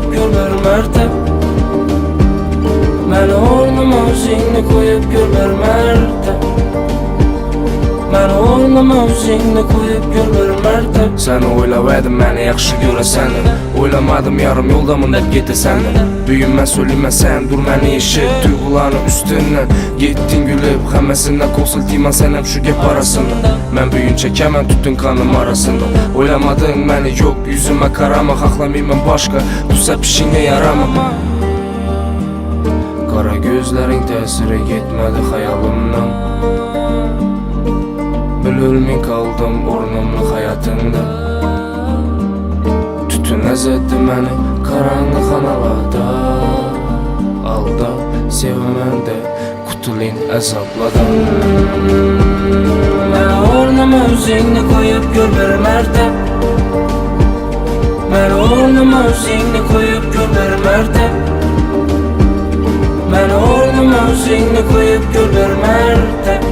koyup gör bir merteb. Meni o'rnima o'zingni koyup gör bir merteb. Meni o'rnima o'zingni koyup gör bir merteb. Seni o'ylab edim meni yaxshi ko'rasan. O'ylamadim yarim yo'ldaman deb ketasan. Büyünmə söyləməsən, dur məni eşit. Duyğuların üstündən getdin gülüb. Həmməsindən qosul deyman sənəm şu gep arasında. Mən büyün çəkəmən tütün kanım arasında. Oylamadın məni yox, yüzümə qarama. Xaqlamayım başqa, tutsa pişinə yarama. Qara gözlərin təsiri getmədi xəyalımdan. Bilirmin qaldım ornumlu həyatında. Tütün əzətdi məni karanlıq analarda. Alda sevəməndə qutulin əzabladan. Məni ornuma özünü koyup gör bir merteb. Məni ornuma özünü koyup gör bir merteb. Məni ornuma özünü koyup gör bir merteb.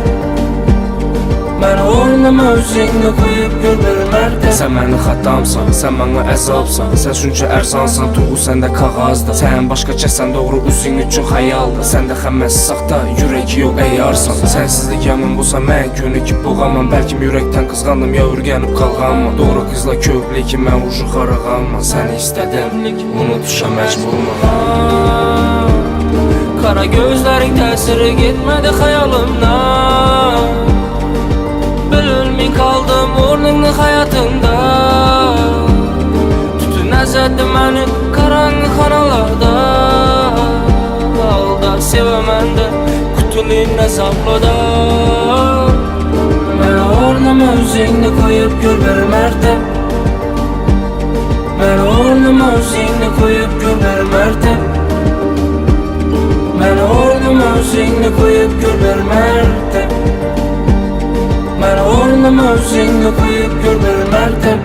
Məni ornuma özünü koyup gör bir merteb. Sən mənim xətamsan, sən mənə əzabsan. Sən çünki ərzansan, tuğu səndə qağazda. Sən başqa kəsən doğru üzün üçün xəyalda. Səndə xəmməz saxta, yürək yox əyarsan. Sənsizlik yaman bulsa mən günü ki boğamam. Bəlkə ürəkdən qızğandım ya ürgənib qalğanma. Doğru qızla köklü ki mən ucu xarağanma. Səni istədim, unutuşa məcburman. Kara gözlərin təsiri getmədi xəyalımdan. Bilirmin kaldım ornunlu hayatında. Tütün əzətdi məni karanlıq analarda. Alda sevəməndə qutulun əzablıda. Məni ornuma özünü koyup gör bir merteb. Məni ornuma özünü koyup gör bir merteb. Məni ornuma özünü koyup gör bir merteb. Məni ornuma özünü koyup gör bir merteb.